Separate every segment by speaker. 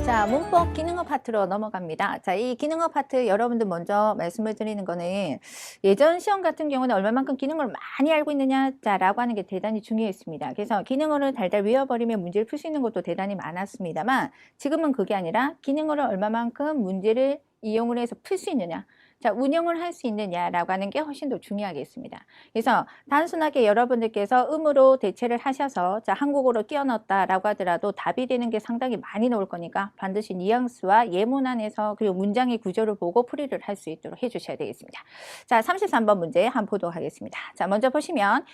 Speaker 1: 자, 문법 기능어 파트로 넘어갑니다. 자, 이 기능어 파트 여러분들 먼저 말씀을 드리는 거는 예전 시험 같은 경우는 얼마만큼 기능어를 많이 알고 있느냐 라고 하는 게 대단히 중요했습니다. 그래서 기능어를 달달 외워버리면 문제를 풀 수 있는 것도 대단히 많았습니다만 지금은 그게 아니라 기능어를 얼마만큼 문제를 이용을 해서 풀 수 있느냐, 자, 운영을 할 수 있느냐라고 하는 게 훨씬 더 중요하겠습니다. 그래서 단순하게 여러분들께서 음으로 대체를 하셔서 자, 한국어로 끼워 넣었다라고 하더라도 답이 되는 게 상당히 많이 나올 거니까 반드시 뉘앙스와 예문 안에서 그리고 문장의 구조를 보고 풀이를 할 수 있도록 해주셔야 되겠습니다. 자, 33번 문제 한번 보도록 하겠습니다. 자, 먼저 보시면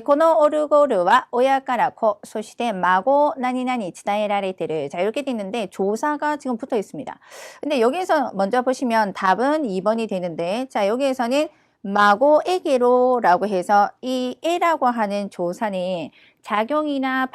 Speaker 1: 고노 오르고르와 오야카라코 소시대 마고 나니나니 치다에라레테를 자, 이렇게 돼 있는데 조사가 지금 붙어 있습니다. 근데 여기에서 먼저 보시면 답은 2번이 되는데 자, 여기에서는 마고에게로라고 해서 이 에라고 하는 조사는 작용이나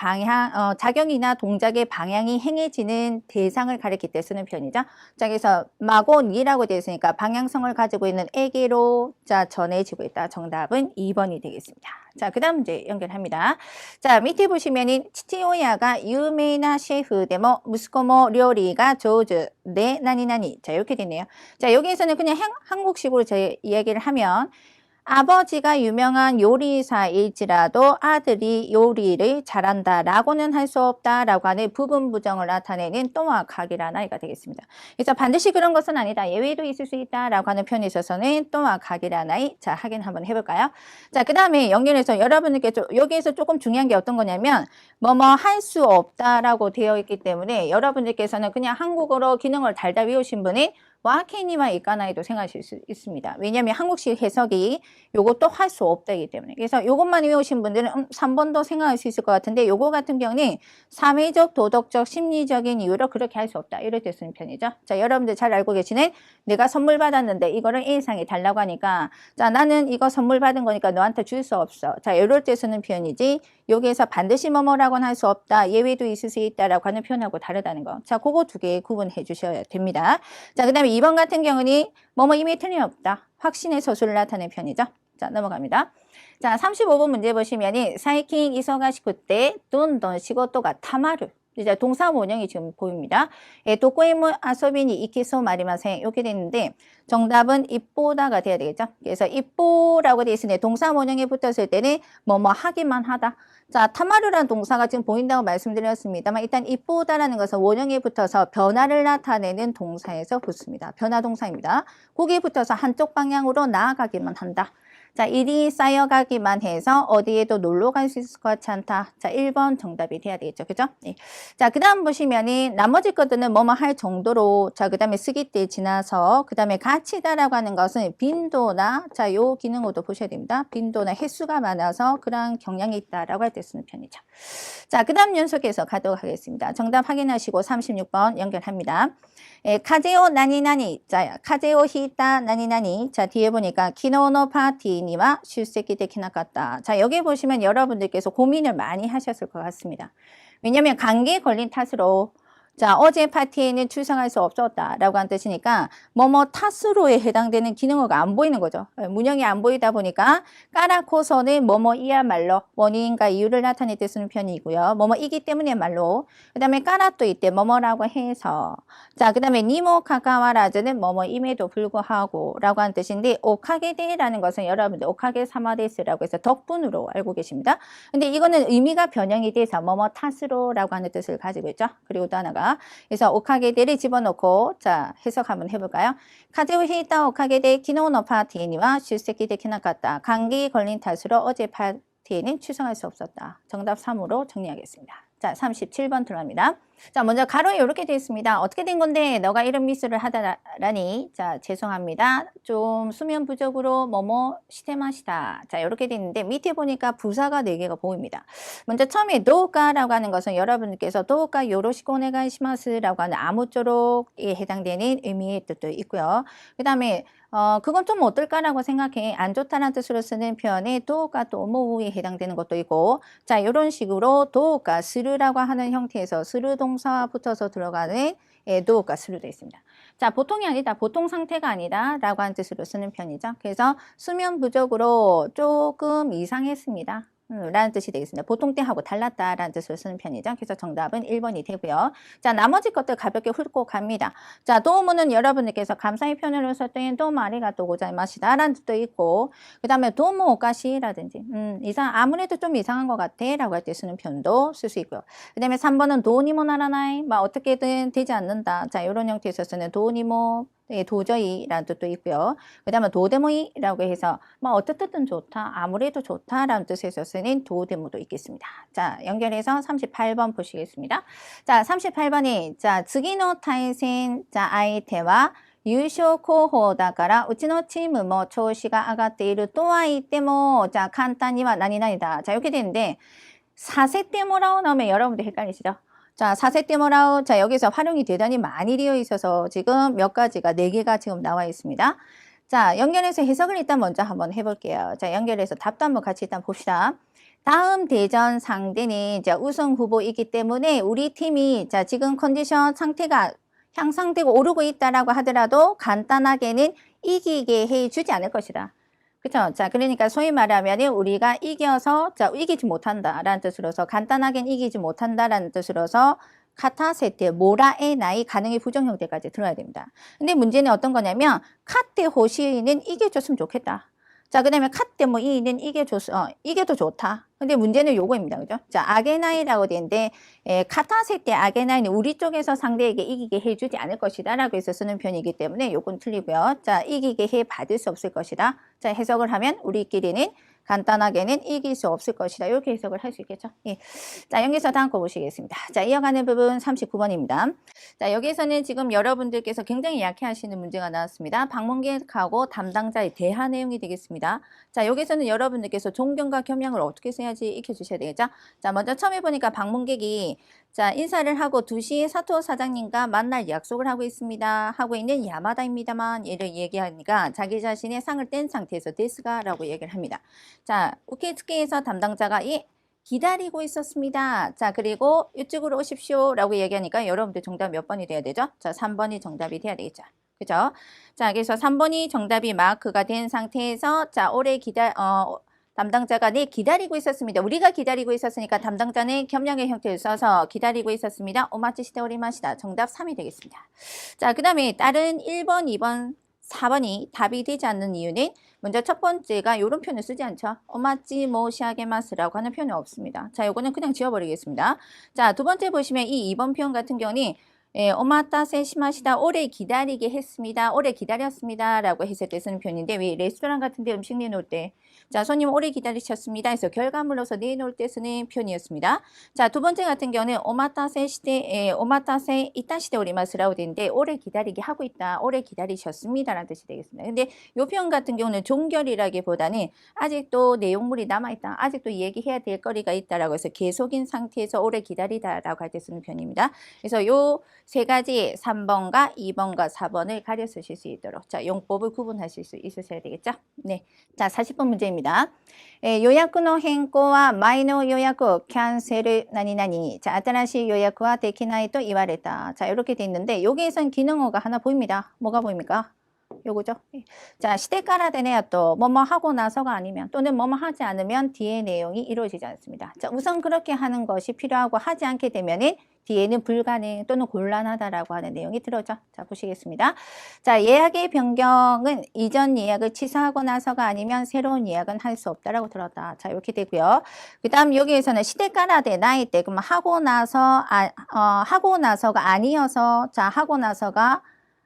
Speaker 1: 작용이나 동작의 방향이 행해지는 대상을 가리킬 때 쓰는 표현이죠. 자, 그래서 마고니라고 되어 있으니까 방향성을 가지고 있는 에게로 자, 전해지고 있다. 정답은 2번이 되겠습니다. 자, 그 다음 문제 연결합니다. 자, 밑에 보시면은 치치오야가 유메나 셰프 데모 무스코모 료리가 조즈 네 나니나니 자, 이렇게 되네요. 자, 여기에서는 그냥 한국식으로 제 이야기를 하면 아버지가 유명한 요리사일지라도 아들이 요리를 잘한다라고는 할 수 없다라고 하는 부분 부정을 나타내는 또아가기라나이가 되겠습니다. 그래서 반드시 그런 것은 아니다. 예외도 있을 수 있다라고 하는 표현에 있어서는 또아가기라나이. 자, 확인 한번 해볼까요? 자, 그 다음에 연결해서 여러분들께 여기에서 조금 중요한 게 어떤 거냐면 뭐뭐 할 수 없다라고 되어 있기 때문에 여러분들께서는 그냥 한국어로 기능을 달달 외우신 분이 와케니와 이까나이도 생각하실 수 있습니다. 왜냐하면 한국식 해석이 요것도 할 수 없다기 때문에. 그래서 요것만 외우신 분들은 3번도 생각할 수 있을 것 같은데 요거 같은 경우는 사회적, 도덕적, 심리적인 이유로 그렇게 할 수 없다. 이럴 때 쓰는 편이죠. 자, 여러분들 잘 알고 계시는 내가 선물 받았는데 이거를 A상에 달라고 하니까 자, 나는 이거 선물 받은 거니까 너한테 줄 수 없어. 자, 이럴 때 쓰는 표현이지 여기에서 반드시 뭐뭐라고는 할 수 없다. 예외도 있을 수 있다라고 하는 표현하고 다르다는 거. 자, 그거 두 개 구분해 주셔야 됩니다. 자, 그 다음에 2번 같은 경우는 뭐뭐 이미 틀림없다. 확신의 서술을 나타내는 편이죠. 자, 넘어갑니다. 자, 35번 문제 보시면이 사이킹 이소가시쿠 때 돈돈 시고토가 타마루. 이제 동사 원형이 지금 보입니다. 도코이모 아소비니 이키소 마리마생 이렇게 되는데 정답은 입보다가 돼야 되겠죠. 그래서 입보라고 되어 있으니 동사 원형에 붙었을 때는 뭐뭐 하기만 하다. 자, 타마르라는 동사가 지금 보인다고 말씀드렸습니다만 일단 입보다라는 것은 원형에 붙어서 변화를 나타내는 동사에서 붙습니다. 변화 동사입니다. 거기에 붙어서 한쪽 방향으로 나아가기만 한다. 자, 일이 쌓여가기만 해서 어디에도 놀러 갈 수 있을 것 같지 않다. 자, 1번 정답이 돼야 되겠죠. 그죠? 네. 자, 그 다음 보시면은 나머지 것들은 뭐뭐 할 정도로 자, 그 다음에 쓰기 때 지나서 그 다음에 가치다라고 하는 것은 빈도나 자, 요 기능으로도 보셔야 됩니다. 빈도나 횟수가 많아서 그런 경향이 있다라고 할 때 쓰는 편이죠. 자, 그 다음 연속해서 가도록 하겠습니다. 정답 확인하시고 36번 연결합니다. 카제오 나니나니 자 카제오 히타 나니나니 자 뒤에 보니까 키노노 파티니와 출席되키나갔다. 자 여기 보시면 여러분들께서 고민을 많이 하셨을 것 같습니다. 왜냐하면 감기에 걸린 탓으로 자 어제 파티에는 출석할 수 없었다라고 한 뜻이니까 뭐뭐 탓으로에 해당되는 기능어가 안 보이는 거죠. 문형이 안 보이다 보니까 까라코서는 뭐뭐이야말로 원인과 이유를 나타낼 때 쓰는 편이고요. 뭐뭐이기 때문에 말로 그 다음에 까라또 이때 뭐뭐라고 해서 자 그 다음에 니모 카카와라즈는 뭐뭐임에도 불구하고 라고 하는 뜻인데 오카게데라는 것은 여러분들 오카게 사마데스라고 해서 덕분으로 알고 계십니다. 근데 이거는 의미가 변형이 돼서 뭐뭐 탓으로 라고 하는 뜻을 가지고 있죠. 그리고 또 하나가 그래서 오카게데를 집어넣고 자 해석 한번 해볼까요? 카제오 히타 오카게데 키노노 파티니와 출석이 되키나갔다. 감기에 걸린 탓으로 어제 파티에는 출석할 수 없었다. 정답 3으로 정리하겠습니다. 자 37번 들어갑니다. 자 먼저 가로에 이렇게 되어 있습니다. 어떻게 된 건데 너가 이런 미스를 하다라니 자 죄송합니다. 좀 수면 부족으로 뭐뭐 시테마시다. 자 이렇게 되어 있는데 밑에 보니까 부사가 4개가 보입니다. 먼저 처음에 도우카라고 하는 것은 여러분께서 도우카 요로시코 오네가이시마스라고 하는 아무쪼록에 해당되는 의미의 뜻도 있고요. 그 다음에 그건 좀 어떨까라고 생각해. 안 좋다는 뜻으로 쓰는 표현에 도우카 또 오모우에 해당되는 것도 있고 자 이런 식으로 도우카 스르라고 하는 형태에서 스르 동사와 붙어서 들어가는 도우카 스르 되어 있습니다. 자 보통이 아니다. 보통 상태가 아니다 라고 하는 뜻으로 쓰는 편이죠. 그래서 수면 부족으로 조금 이상했습니다. 라는 뜻이 되겠습니다. 보통 때하고 달랐다라는 뜻으로 쓰는 편이죠. 그래서 정답은 1번이 되고요. 자, 나머지 것들 가볍게 훑고 갑니다. 자, 도우무는 여러분들께서 감사의 표현으로 쓸 때는 도우무 아리가또 고자이마시다 라는 뜻도 있고, 그 다음에 도우무 오카시라든지 아무래도 좀 이상한 것 같아 라고 할 때 쓰는 표현도 쓸 수 있고요. 그 다음에 3번은 도우니모 나라나이, 막 어떻게든 되지 않는다. 자, 이런 형태에서 쓰는 도우니모, 예, 도저히라는 뜻도 있고요. 그 다음에 도데모이라고 해서 뭐 어떻든 좋다, 아무래도 좋다라는 뜻에서 쓰는 도데모도 있겠습니다. 자, 연결해서 38번 보시겠습니다. 자, 38번이 자, 즈기노 타이센 자, 아이테와 優勝候補だからうちのチームも調子が上がっているとは言ってもじゃあ簡単には何々だ. 자, 이렇게 되는데 4세 때 뭐라고 나오면 여러분들 헷갈리시죠? 자, 4세 때 뭐라고, 자, 여기서 활용이 대단히 많이 되어 있어서 지금 몇 가지가, 4개가 지금 나와 있습니다. 자, 연결해서 해석을 일단 먼저 한번 해볼게요. 자, 연결해서 답도 한번 같이 일단 봅시다. 다음 대전 상대는 자, 우승 후보이기 때문에 우리 팀이 자, 지금 컨디션 상태가 향상되고 오르고 있다라고 하더라도 간단하게는 이기게 해주지 않을 것이다. 그쵸? 자, 그러니까 소위 말하면 우리가 이겨서, 자, 이기지 못한다라는 뜻으로서, 간단하게는 이기지 못한다라는 뜻으로서, 카타세테, 모라의 나이, 가능의 부정 형태까지 들어야 됩니다. 근데 문제는 어떤 거냐면, 카테 호시는 이겨줬으면 좋겠다. 자, 그 다음에 카테 뭐 이는 이겨도 좋다. 근데 문제는 요거입니다. 그죠? 자, 아게나이라고 되는데, 카타세테 아게나이는 우리 쪽에서 상대에게 이기게 해주지 않을 것이다. 라고 해서 쓰는 편이기 때문에 요건 틀리고요. 자, 이기게 해 받을 수 없을 것이다. 자, 해석을 하면 우리끼리는 간단하게는 이길 수 없을 것이다. 이렇게 해석을 할 수 있겠죠. 예. 자, 여기서 다음 거 보시겠습니다. 자, 이어가는 부분 39번입니다. 자, 여기서는 지금 여러분들께서 굉장히 약해하시는 문제가 나왔습니다. 방문객하고 담당자에 대한 내용이 되겠습니다. 자, 여기서는 여러분들께서 존경과 겸양을 어떻게 써야지 익혀주셔야 되겠죠. 자, 먼저 처음 해보니까 방문객이 자, 인사를 하고 2시에 사토 사장님과 만날 약속을 하고 있습니다. 하고 있는 야마다입니다만 얘를 얘기하니까 자기 자신의 상을 뗀 상태에서 데스가 라고 얘기를 합니다. 자, 우케츠케에서 담당자가 예, 기다리고 있었습니다. 자, 그리고 이쪽으로 오십시오 라고 얘기하니까 여러분들 정답 몇 번이 돼야 되죠? 자, 3번이 정답이 돼야 되겠죠. 그죠? 자, 그래서 3번이 정답이 마크가 된 상태에서 자, 오래 담당자가 네 기다리고 있었습니다. 우리가 기다리고 있었으니까 담당자는 겸양의 형태를 써서 기다리고 있었습니다. 오마치시테 오리마시다. 정답 3이 되겠습니다. 자, 그 다음에 다른 1번, 2번, 4번이 답이 되지 않는 이유는 먼저 첫 번째가 이런 표현을 쓰지 않죠. 오마치 모시아게마스라고 하는 표현은 없습니다. 자, 요거는 그냥 지워버리겠습니다. 자, 두 번째 보시면 이 2번 표현 같은 경우는 오마타세 시마시다 오래 기다리게 했습니다. 오래 기다렸습니다. 라고 했을 때 쓰는 표현인데 왜 레스토랑 같은 데 음식 내놓을 때 자, 손님 오래 기다리셨습니다. 해서 결과물로서 내놓을 때 쓰는 표현이었습니다. 자, 두 번째 같은 경우는 오마타세 시대, 오마타세 이타 시대 오리마스라고 되는데 오래 기다리게 하고 있다. 오래 기다리셨습니다. 라는 뜻이 되겠습니다. 근데 이 표현 같은 경우는 종결이라기보다는 아직도 내용물이 남아있다. 아직도 얘기해야 될 거리가 있다라고 해서 계속인 상태에서 오래 기다리다라고 할 때 쓰는 표현입니다. 그래서 요 세 가지 3번과 2번과 4번을 가려 쓰실 수 있도록 자, 용법을 구분하실 수 있으셔야 되겠죠? 네. 자, 40번 문제입니다. 요약의変更は 前の予約をキャンセル何々 자, 新しい予約はできないと言われた. 자, 이렇게 돼 있는데 여기에선 기능어가 하나 보입니다. 뭐가 보입니까? 요거죠. 자, 시대가라데네야 또 뭐뭐 하고 나서가 아니면 또는 뭐뭐 하지 않으면 뒤에 내용이 이루어지지 않습니다. 자, 우선 그렇게 하는 것이 필요하고 하지 않게 되면은 뒤에는 불가능 또는 곤란하다라고 하는 내용이 들어오죠. 자, 보시겠습니다. 자, 예약의 변경은 이전 예약을 취소하고 나서가 아니면 새로운 예약은 할 수 없다라고 들었다. 자, 이렇게 되고요. 그 다음 여기에서는 시대가라데 나이 때 그러면 하고 나서가 아니어서 자, 하고 나서가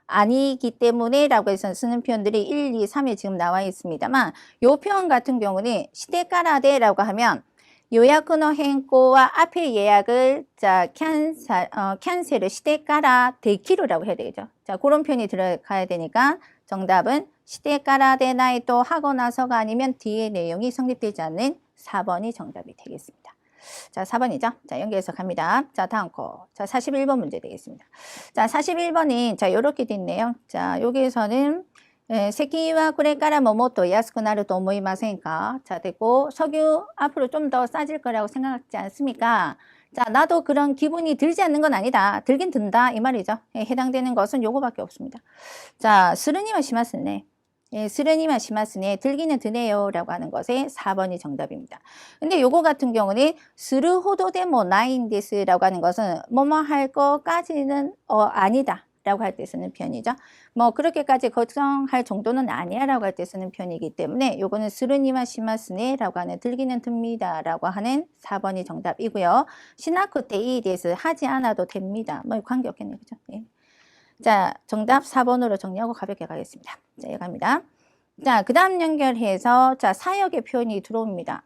Speaker 1: 아니기 때문에 라고 해서 쓰는 표현들이 1, 2, 3에 지금 나와 있습니다만 이 표현 같은 경우는 시대가라데 라고 하면 요약의変更와 앞에 예약을 자 캔셀을 시대가라 데키루라고 해야 되겠죠. 자, 그런 표현이 들어가야 되니까 정답은 시대가라데 나이 또 하고 나서가 아니면 뒤에 내용이 성립되지 않는 4번이 정답이 되겠습니다. 자, 4번이죠. 자, 연결해서 갑니다. 자, 다음 거. 자, 41번 문제 되겠습니다. 자, 41번이 자, 요렇게 돼 있네요. 자, 여기에서는 세키와 그레까라 뭐뭐또 야스쿠 나를 또 모이마센가. 자, 됐고 석유 앞으로 좀 더 싸질 거라고 생각하지 않습니까? 자, 나도 그런 기분이 들지 않는 건 아니다. 들긴 든다 이 말이죠. 해당되는 것은 요거밖에 없습니다. 자, 스르니와 시마스네. 예, 스르니마 시마스네 들기는 드네요 라고 하는 것에 4번이 정답입니다. 근데 요거 같은 경우는 스르호도데모 나인데스 라고 하는 것은 뭐뭐 할 거까지는 아니다 라고 할 때 쓰는 표현이죠. 뭐 그렇게까지 걱정할 정도는 아니야 라고 할 때 쓰는 표현이기 때문에 요거는 스르니마 시마스네 라고 하는 들기는 듭니다 라고 하는 4번이 정답이고요. 시나쿠테이에 대해서 하지 않아도 됩니다. 뭐 관계없겠네요. 그죠? 예. 자, 정답 4번으로 정리하고 가볍게 가겠습니다. 자, 여기 갑니다. 자, 그 다음 연결해서, 자, 사역의 표현이 들어옵니다.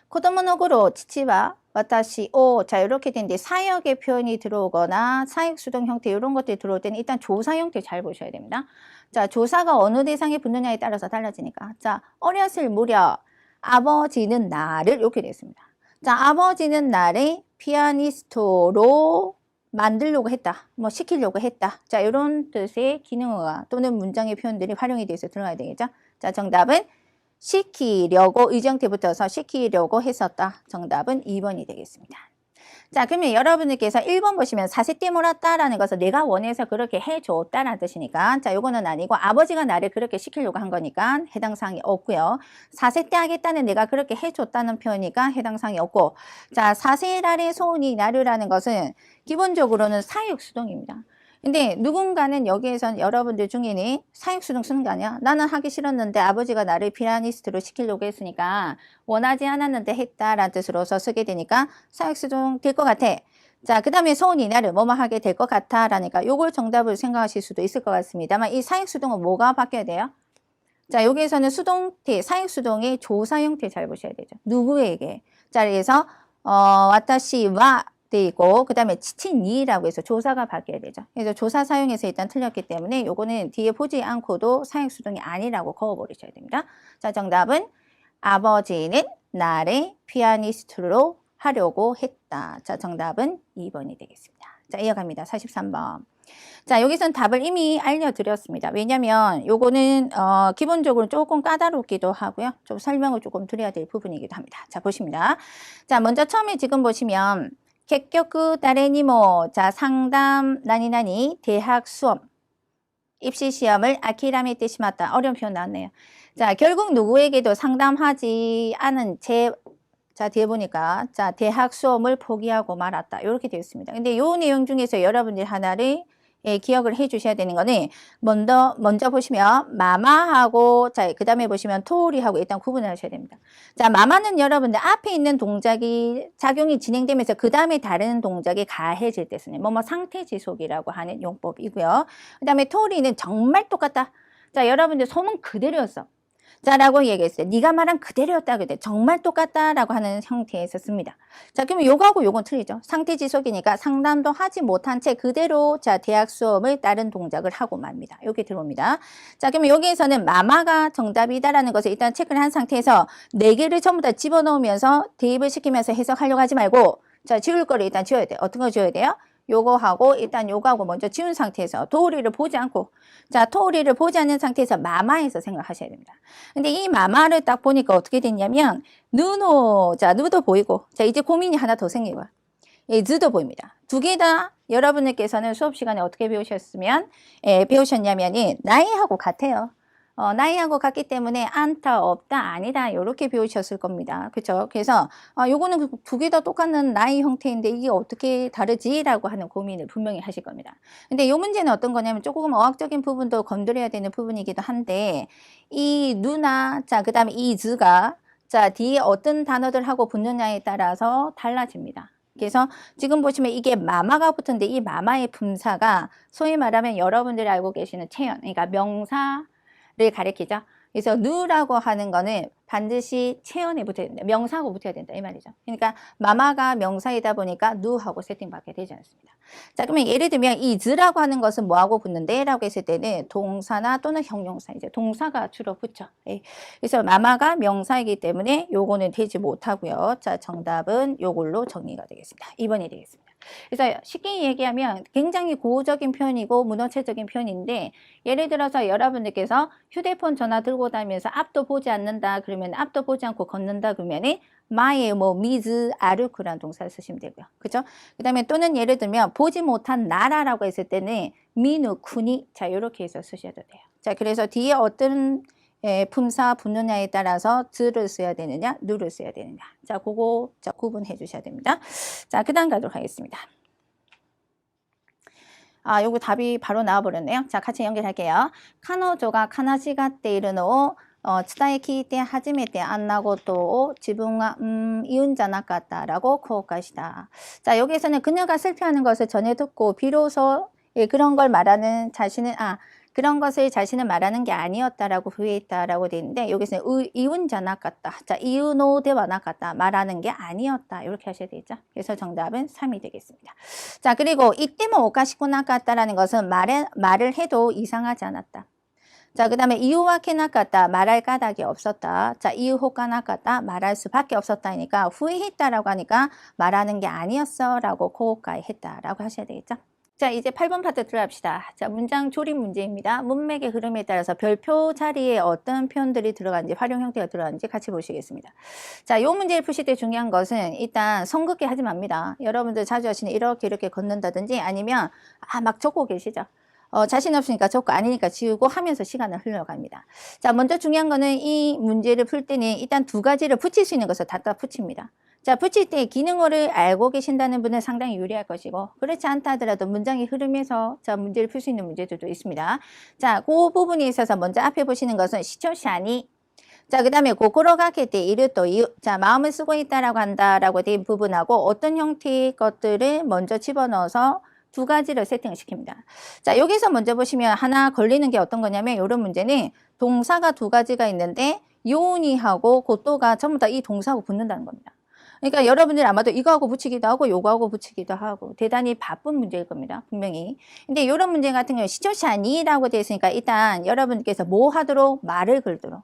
Speaker 1: 코도모노고로 치치와 와타시 오, 자, 이렇게 되는데 사역의 표현이 들어오거나 사역 수동 형태 이런 것들이 들어올 때는 일단 조사 형태 잘 보셔야 됩니다. 자, 조사가 어느 대상에 붙느냐에 따라서 달라지니까. 자, 어렸을 무렵 아버지는 나를 이렇게 됐습니다. 자, 아버지는 나를 피아니스트로 만들려고 했다. 뭐 시키려고 했다. 자, 이런 뜻의 기능어가 또는 문장의 표현들이 활용이 돼서 들어가야 되겠죠. 자, 정답은 시키려고 의정태 붙어서 시키려고 했었다. 정답은 2번이 되겠습니다. 자, 그러면 여러분들께서 1번 보시면 4세 때 몰았다라는 것은 내가 원해서 그렇게 해줬다라는 뜻이니까 자, 요거는 아니고 아버지가 나를 그렇게 시키려고 한 거니까 해당 사항이 없고요. 4세 때 하겠다는 내가 그렇게 해줬다는 표현이니까 해당 사항이 없고 자, 4세 날의 소원이 나르라는 것은 기본적으로는 사육수동입니다. 근데 누군가는 여기에선 여러분들 중에는 사육수동 쓰는 거 아니야? 나는 하기 싫었는데 아버지가 나를 피아니스트로 시키려고 했으니까 원하지 않았는데 했다라는 뜻으로서 쓰게 되니까 사육수동 될 것 같아. 자, 그 다음에 소원이 나를 뭐뭐 하게 될 것 같아 라니까 요걸 정답을 생각하실 수도 있을 것 같습니다만 이 사육수동은 뭐가 바뀌어야 돼요? 자, 여기에서는 수동태, 사육수동의 조사 형태 잘 보셔야 되죠. 누구에게? 자, 그래서 와타시와 돼 있고 그 다음에 치친이라고 해서 조사가 바뀌어야 되죠. 그래서 조사 사용해서 일단 틀렸기 때문에 요거는 뒤에 보지 않고도 사역수동이 아니라고 그어버리셔야 됩니다. 자, 정답은 아버지는 나를 피아니스트로 하려고 했다. 자, 정답은 2번이 되겠습니다. 자, 이어갑니다. 43번. 자, 여기선 답을 이미 알려드렸습니다. 왜냐면 요거는 기본적으로 조금 까다롭기도 하고요. 좀 설명을 조금 드려야 될 부분이기도 합니다. 자, 보십니다. 자, 먼저 처음에 지금 보시면 객격그 다레니모 자 상담 나니나니 대학 수업 입시 시험을 아키라메테 시마다 어려운 표현 나왔네요. 자 결국 누구에게도 상담하지 않은 자 뒤에 보니까 자 대학 수험을 포기하고 말았다 이렇게 되어 있습니다. 근데 이 내용 중에서 여러분들 하나를 기억을 해 주셔야 되는 거는 먼저 보시면 마마하고 자 그다음에 보시면 토리하고 일단 구분을 하셔야 됩니다. 자 마마는 여러분들 앞에 있는 동작이 작용이 진행되면서 그다음에 다른 동작이 가해질 때 쓰는 뭐뭐 상태 지속이라고 하는 용법이고요. 그다음에 토리는 정말 똑같다. 자 여러분들 소문 그대로였어. 자 라고 얘기했어요. 네가 말한 그대로였다 그때 정말 똑같다라고 하는 형태에서 씁니다. 자 그러면 요거하고 요건 틀리죠. 상태 지속이니까 상담도 하지 못한 채 그대로 자 대학 수업을 다른 동작을 하고 맙니다. 여기 들어옵니다. 자 그러면 여기에서는 마마가 정답이다라는 것을 일단 체크를 한 상태에서 4개를 전부 다 집어넣으면서 대입을 시키면서 해석하려고 하지 말고 자 지울 거를 일단 지워야 돼요. 어떤 거 지워야 돼요? 요거하고 일단 요거하고 먼저 지운 상태에서 도우리를 보지 않고 자 도우리를 보지 않는 상태에서 마마에서 생각하셔야 됩니다. 근데 이 마마를 딱 보니까 어떻게 됐냐면 누노 자 누도 보이고 자 이제 고민이 하나 더 생기고요. 예, 즈도 보입니다. 두 개 다 여러분들께서는 수업 시간에 어떻게 배우셨냐면은 나이하고 같아요. 나이하고 같기 때문에 안타, 없다, 아니다 이렇게 배우셨을 겁니다. 그렇죠? 그래서 요거는 두 개 다 똑같은 나이 형태인데 이게 어떻게 다르지? 라고 하는 고민을 분명히 하실 겁니다. 근데 이 문제는 어떤 거냐면 조금 어학적인 부분도 건드려야 되는 부분이기도 한데 이 누나, 자, 그 다음에 이 즈가 자, 뒤에 어떤 단어들하고 붙느냐에 따라서 달라집니다. 그래서 지금 보시면 이게 마마가 붙은데 이 마마의 품사가 소위 말하면 여러분들이 알고 계시는 체현, 그러니까 명사 를 가리키죠. 그래서 누라고 하는 거는 반드시 체연에 붙어야 된다. 명사하고 붙어야 된다. 이 말이죠. 그러니까 마마가 명사이다 보니까 누하고 세팅받게 되지 않습니다. 자, 그러면 예를 들면 이 즈라고 하는 것은 뭐하고 붙는데? 라고 했을 때는 동사나 또는 형용사, 이제 동사가 주로 붙죠. 예. 그래서 마마가 명사이기 때문에 요거는 되지 못하고요. 자, 정답은 요걸로 정리가 되겠습니다. 2번이 되겠습니다. 그래서 쉽게 얘기하면 굉장히 고적인 표현이고 문어체적인 표현인데 예를 들어서 여러분들께서 휴대폰 전화 들고 다니면서 앞도 보지 않는다 그러면 앞도 보지 않고 걷는다 그러면은 마에 뭐 미즈 아르크라는 동사를 쓰시면 되고요. 그죠? 그 다음에 또는 예를 들면 보지 못한 나라라고 했을 때는 미누 쿠니 자 이렇게 해서 쓰셔도 돼요. 자, 그래서 뒤에 어떤 품사 붙느냐에 따라서 들을 써야 되느냐, 누를 써야 되느냐. 자, 그거 자, 구분해 주셔야 됩니다. 자, 그 다음 가도록 하겠습니다. 아, 요거 답이 바로 나와버렸네요. 자, 같이 연결할게요. 카노조가 카나시가떼이르노 츠다에 키이테 하지메테 안나고또 지붕아 이운자나까다라고 코오카시다. 자, 여기에서는 그녀가 슬퍼하는 것을 전해 듣고 비로소 그런 걸 말하는 자신은 그런 것을 자신은 말하는 게 아니었다라고 후회했다라고 되어 있는데 여기서는 이운자나까다. 자, 이우노데와나까다. 말하는 게 아니었다. 이렇게 하셔야 되겠죠. 그래서 정답은 3이 되겠습니다. 자, 그리고 이때も 오카시쿠 나까다라는 것은 말을 해도 이상하지 않았다. 자, 그 다음에 이유와케 나까다. 말할 까닭이 없었다. 자, 이유호가 나까다. 말할 수밖에 없었다니까 후회했다라고 하니까 말하는 게 아니었어 라고 코오카이 했다라고 하셔야 되겠죠. 자, 이제 8번 파트 들어갑시다. 자, 문장 조립 문제입니다. 문맥의 흐름에 따라서 별표 자리에 어떤 표현들이 들어가는지, 활용 형태가 들어가는지 같이 보시겠습니다. 자, 이 문제를 푸실 때 중요한 것은 일단 성급게 하지 맙니다. 여러분들 자주 하시는 이렇게 걷는다든지 아니면 막 적고 계시죠. 자신 없으니까 적고 아니니까 지우고 하면서 시간을 흘러갑니다. 자, 먼저 중요한 거는 이 문제를 풀 때는 일단 두 가지를 붙일 수 있는 것을 다 붙입니다. 자, 붙일 때 기능어를 알고 계신다는 분은 상당히 유리할 것이고 그렇지 않다 하더라도 문장의 흐름에서 자, 문제를 풀 수 있는 문제들도 있습니다. 자, 그 부분에 있어서 먼저 앞에 보시는 것은 시초샤니. 자, 그 다음에 고코로가케테 이르또 이유. 자, 마음을 쓰고 있다라고 한다라고 된 부분하고 어떤 형태의 것들을 먼저 집어넣어서 두 가지를 세팅을 시킵니다. 자, 여기서 먼저 보시면 하나 걸리는 게 어떤 거냐면 이런 문제는 동사가 두 가지가 있는데 요니하고 고또가 전부 다 이 동사하고 붙는다는 겁니다. 그러니까 여러분들 아마도 이거하고 붙이기도 하고 요거하고 붙이기도 하고 대단히 바쁜 문제일 겁니다. 분명히. 근데 이런 문제 같은 경우는 시초샤니라고 되어 있으니까 일단 여러분께서 뭐 하도록 말을 걸도록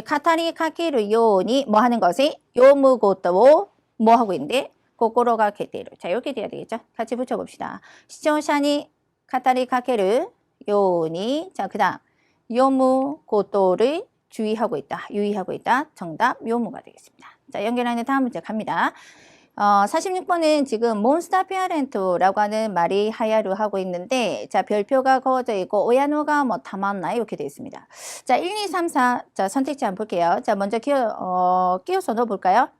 Speaker 1: 카타리 카케르 요니 뭐 하는 것이 요무고토 뭐 하고 있는데 고코로가 게테르. 자, 이렇게 돼야 되겠죠. 같이 붙여봅시다. 시초샤니 카타리 카케르 요니. 자, 그 다음 요무고토를 주의하고 있다. 유의하고 있다. 정답 요무가 되겠습니다. 자, 연결하는 다음 문제 갑니다. 46번은 지금 몬스터 페어렌트라고 하는 말이 하야루 하고 있는데 자, 별표가 그어져 있고 오야노가 뭐 담았나 이렇게 되어 있습니다. 자, 1, 2, 3, 4. 자, 선택지 한번 볼게요. 자, 먼저 끼워서 넣어볼까요?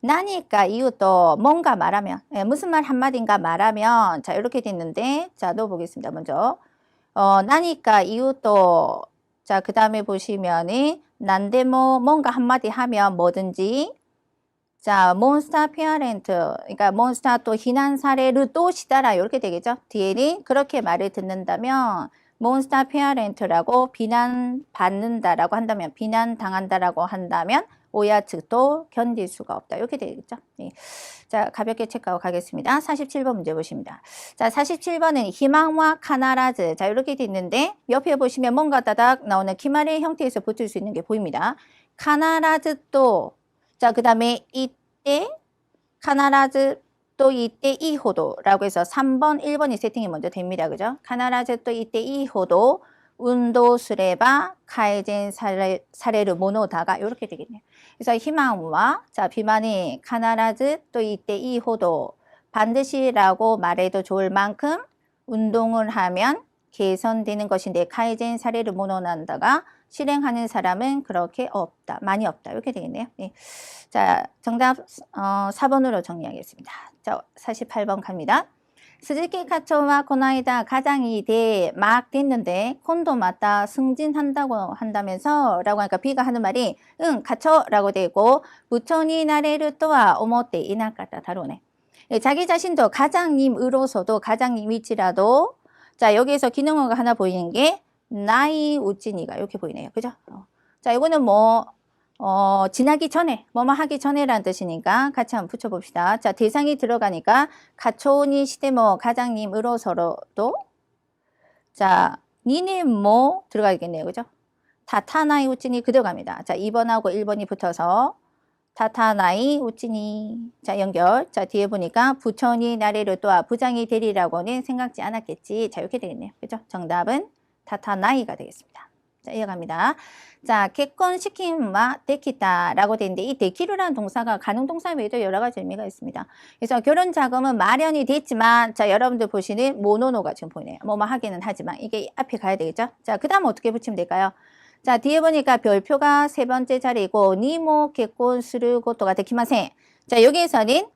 Speaker 1: 나니까 이유도 뭔가 말하면 무슨 말 한마디인가 말하면 자, 이렇게 됐는데 자, 넣어보겠습니다. 먼저 나니까 이유도 자, 그 다음에 보시면은 난데모 뭔가 한마디 하면 뭐든지 자, 몬스터 페어렌트 그러니까 몬스터 또 희난 사례를 또 시다라 이렇게 되겠죠. 뒤에는 그렇게 말을 듣는다면 몬스터 페어렌트라고 비난받는다라고 한다면 비난당한다라고 한다면 오야 측도 견딜 수가 없다. 이렇게 되겠죠. 네. 자, 가볍게 체크하고 가겠습니다. 47번 문제 보십니다. 자, 47번은 희망과 카나라즈. 자, 이렇게 돼 있는데 옆에 보시면 뭔가 따닥 나오는 기말의 형태에서 붙을 수 있는 게 보입니다. 카나라즈 또 자, 그 다음에 이때 카나라즈 또 이때 이호도라고 해서 3번, 1번이 세팅이 먼저 됩니다. 그죠? 카나라즈 또 이때 이호도 운도스레바 카이젠 사례를 모노다가 이렇게 되겠네요. 그래서 희망과 자, 비만이 카나라즈 또 이때 이호도 반드시라고 말해도 좋을 만큼 운동을 하면 개선되는 것인데 카이젠 사례를 모노난다가 실행하는 사람은 그렇게 없다. 많이 없다. 이렇게 되겠네요. 네. 자, 정답 4번으로 정리하겠습니다. 자, 48번 갑니다. 스즈키 카초와 고나이다 가장이 막 됐는데 콘도 맞다 승진한다고 한다면서 라고 하니까 B가 하는 말이 응 카초라고 되고 부처니 나레를 또한 오모테 이나까다 다루네. 자기 자신도 가장님으로서도 가장님일지라도 자, 여기에서 기능어가 하나 보이는 게 나이 우찌니가 이렇게 보이네요. 그죠? 자, 이거는 지나기 전에, 뭐뭐 하기 전에라는 뜻이니까 같이 한번 붙여봅시다. 자, 대상이 들어가니까 가초니 시대모 가장님으로서도 자, 니네 뭐 들어가겠네요. 그죠? 다타나이 우찌니 그대로 갑니다. 자, 2번하고 1번이 붙어서 다타나이 우찌니 자, 연결. 자, 뒤에 보니까 부처니 나래를 또한 부장이 되리라고는 생각지 않았겠지. 자, 이렇게 되겠네요. 그죠? 정답은 다타나이가 되겠습니다. 자, 이어갑니다. 자,結婚시킨와 데키다라고 되어 있는데 이 데키르라는 동사가 가능동사 외에도 여러 가지 의미가 있습니다. 그래서 결혼 자금은 마련이 됐지만 자, 여러분들 보시는 모노노가 지금 보이네요. 뭐뭐 하기는 하지만 이게 앞에 가야 되겠죠? 자, 그 다음 어떻게 붙이면 될까요? 자, 뒤에 보니까 별표가 세 번째 자리이고 니모結婚することができません. 자, 여기에서는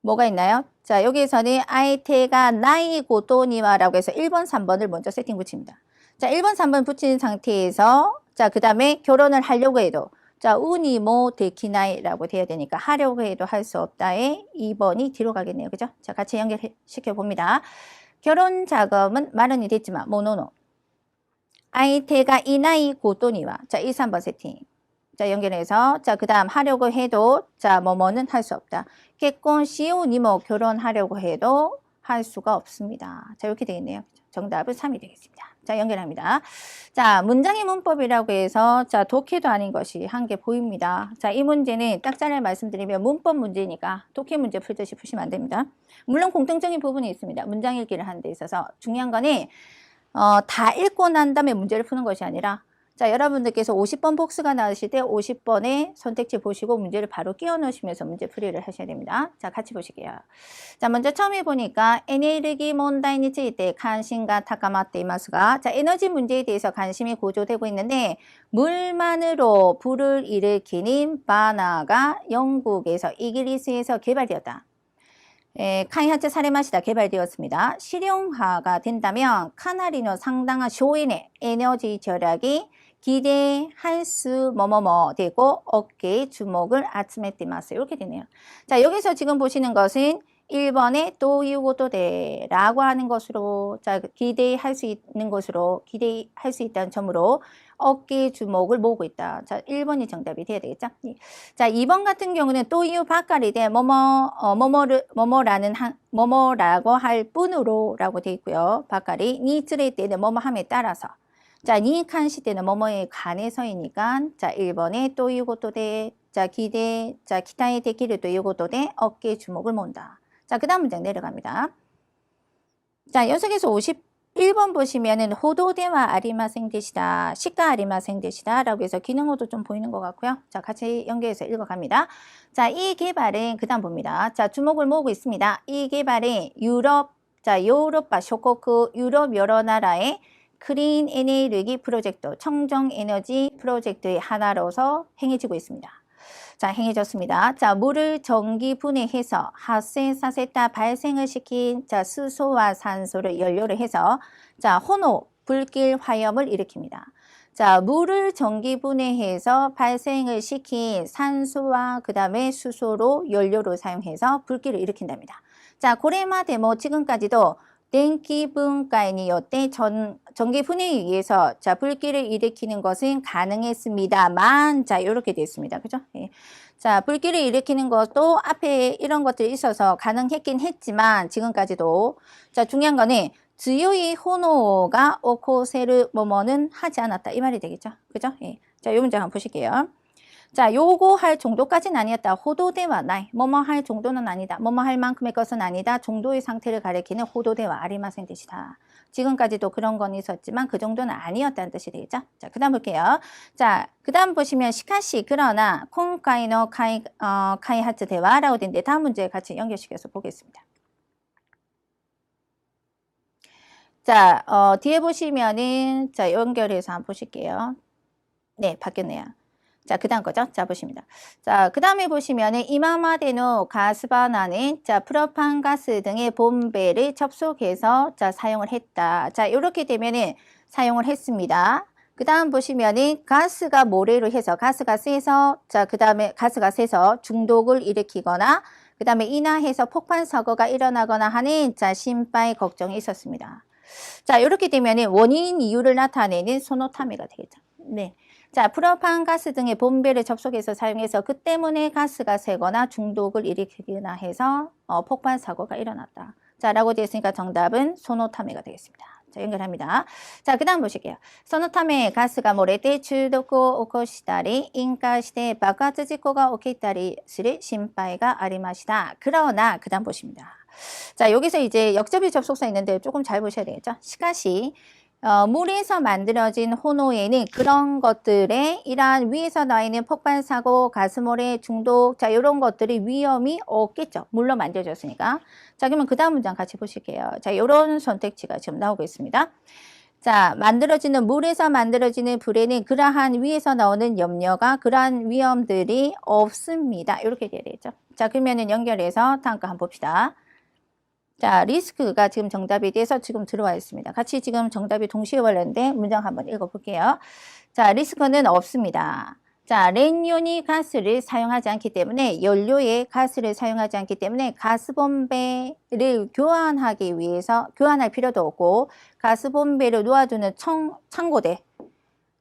Speaker 1: 뭐가 있나요? 자, 여기에서는 아이테가 나이 고도니와라고 해서 1번, 3번을 먼저 세팅 붙입니다. 자, 1번, 3번 붙인 상태에서 자, 그 다음에 결혼을 하려고 해도 자, 우니모 데키나이라고 돼야 되니까 하려고 해도 할 수 없다에 2번이 뒤로 가겠네요. 그죠? 자, 같이 연결시켜 봅니다. 결혼 자금은 마련이 됐지만 모노노 아이테가 이나이 고도니와 자, 1, 3번 세팅. 자, 연결해서 자, 그 다음 하려고 해도 자, 뭐뭐는 할 수 없다.結婚しようにも 결혼하려고 해도 할 수가 없습니다. 자, 이렇게 되겠네요. 정답은 3이 되겠습니다. 자, 연결합니다. 자, 문장의 문법이라고 해서 자, 독해도 아닌 것이 한 개 보입니다. 자, 이 문제는 딱 잘라 말씀드리면 문법 문제니까 독해 문제 풀듯이 푸시면 안 됩니다. 물론 공통적인 부분이 있습니다. 문장 읽기를 하는 데 있어서 중요한 거는 다 읽고 난 다음에 문제를 푸는 것이 아니라 자, 여러분들께서 50번 복수가 나오실 때 50번의 선택지 보시고 문제를 바로 끼워 넣으시면서 문제 풀이를 하셔야 됩니다. 자, 같이 보실게요. 자, 먼저 처음에 보니까 에너지 문제에 대해 관심가 타카마tte 이마스가 자, 에너지 문제에 대해서 관심이 고조되고 있는데 물만으로 불을 일으키는 바나가 영국에서 이기리스에서 개발되었다. 카이하츠 사레마시다 개발되었습니다. 실용화가 된다면 카나리노 상당한 쇼인의 에너지 절약이 기대할 수 뭐뭐뭐 되고 어깨에 주목을 아츠메테마스 이렇게 되네요. 자, 여기서 지금 보시는 것은 1번의 또이우고도데라고 하는 것으로 자, 기대할 수 있는 것으로 기대할 수 있다는 점으로 어깨 주목을 모으고 있다. 자, 1번이 정답이 돼야 되겠죠? 자, 2번 같은 경우는 또이유 바까리데 뭐뭐라고 할 뿐으로라고 되어 있고요. 바까리 니츠레 때는 뭐뭐함에 따라서 자, 니 칸시 때는 뭐뭐에 관해서이니까 자, 1번에 또이유고도데 자, 기타에 데키를 또이유고도데 어깨 주목을 모은다. 자, 그 다음 문장 내려갑니다. 자, 연속해서 51번 보시면은 호도대와 아리마생 대시다. 시가 아리마생 대시다. 라고 해서 기능어도 좀 보이는 것 같고요. 자, 같이 연결해서 읽어갑니다. 자, 이 개발은 그 다음 봅니다. 자, 주목을 모으고 있습니다. 이 개발은 요로파 쇼코크 유럽 여러 나라의 크린 에너지 프로젝트, 청정 에너지 프로젝트의 하나로서 행해지고 있습니다. 자, 행해졌습니다. 자, 물을 전기 분해해서 하센사세타 발생을 시킨 자, 수소와 산소를 연료를 해서 자, 호노, 불길 화염을 일으킵니다. 자, 물을 전기 분해해서 발생을 시킨 산소와 그 다음에 수소로 연료로 사용해서 불길을 일으킨답니다. 자, 고레마데모 지금까지도電気分解によって전기 분해에 의해서 자, 불길을 일으키는 것은 가능했습니다만 자, 이렇게 되어 있습니다. 그죠? 예. 자, 불길을 일으키는 것도 앞에 이런 것들이 있어서 가능했긴 했지만 지금까지도 자, 중요한 거는 주요의 호노가 오코세르 뭐뭐는 하지 않았다. 이 말이 되겠죠? 그죠? 예. 자, 이 문제 한번 보실게요. 자, 요거 할 정도까지는 아니었다. 호도대와 나이. 뭐뭐 할 정도는 아니다. 뭐뭐 할 만큼의 것은 아니다. 정도의 상태를 가리키는 호도대와 아리마센 뜻이다. 지금까지도 그런 건 있었지만 그 정도는 아니었다는 뜻이 되겠죠? 자, 그 다음 볼게요. 자, 그 다음 보시면 시카시 그러나 콩카이노 카이하츠 대화라고 되는데 다음 문제 같이 연결시켜서 보겠습니다. 자, 뒤에 보시면은 자, 연결해서 한번 보실게요. 네, 바뀌었네요. 자, 그 다음 거죠? 자, 보십니다. 자, 그 다음에 보시면은 이마마데노 가스바나는 자, 프로판 가스 등의 본배를 접속해서 자, 사용을 했다. 자, 이렇게 되면은 사용을 했습니다. 그 다음 보시면은 가스가 모래로 해서 가스가 세서 자, 그 다음에 가스가 세서 중독을 일으키거나 그 다음에 인하해서 폭발 사고가 일어나거나 하는 자, 심파의 걱정이 있었습니다. 자, 이렇게 되면은 원인 이유를 나타내는 소노타메가 되겠죠. 네. 자, 프로판 가스 등의 본배를 접속해서 사용해서 그 때문에 가스가 새거나 중독을 일으키거나 해서 폭발 사고가 일어났다. 자, 라고 되어 있으니까 정답은 소노타메가 되겠습니다. 자, 연결합니다. 자, 그 다음 보실게요. 소노타메 가스가漏れて中毒を起こしたり、引火して爆発事故が起きたりする心配がありました. 그러나 그 다음 보십니다. 자, 여기서 이제 역접이 접속사 있는데 조금 잘 보셔야 되겠죠. 시카시 물에서 만들어진 혼오에는 그런 것들에 이러한 위에서 나와 있는 폭발사고, 가스모래 중독, 자, 이런 것들이 위험이 없겠죠. 물로 만들어졌으니까. 자, 그러면 그 다음 문장 같이 보실게요. 자, 이런 선택지가 지금 나오고 있습니다. 자, 물에서 만들어지는 불에는 그러한 위에서 나오는 염료가 그러한 위험들이 없습니다. 이렇게 돼야 되죠. 자, 그러면은 연결해서 다음 거 한번 봅시다. 자, 리스크가 지금 정답이 돼서 지금 들어와 있습니다. 같이 지금 정답이 동시에 걸렸는데 문장 한번 읽어볼게요. 자, 리스크는 없습니다. 자, 렌연이 가스를 사용하지 않기 때문에 연료에 가스를 사용하지 않기 때문에 가스본배를 교환할 필요도 없고 가스본배를 놓아두는 창고대,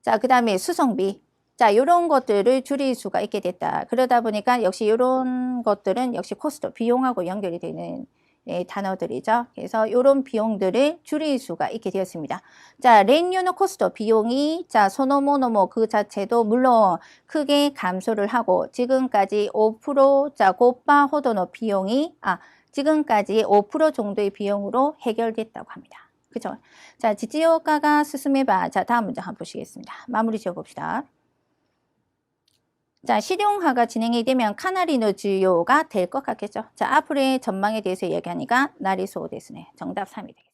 Speaker 1: 자, 그 다음에 수송비, 자, 이런 것들을 줄일 수가 있게 됐다. 그러다 보니까 역시 이런 것들은 역시 코스트, 비용하고 연결이 되는 단어들이죠. 그래서 이런 비용들을 줄일 수가 있게 되었습니다. 자, 렌유노 코스트 비용이 자, 소노모노모 그 자체도 물론 크게 감소를 하고 지금까지 5% 자, 고파 호도노 비용이 지금까지 5% 정도의 비용으로 해결됐다고 합니다. 그죠? 자, 지지효과가 스스메바. 자, 다음 문장 한번 보시겠습니다. 마무리 지어 봅시다. 자, 실용화가 진행이 되면 카나리노 주요가 될 것 같겠죠. 자, 앞으로의 전망에 대해서 얘기하니까 나리소 데스네. 정답 3이 되겠습니다.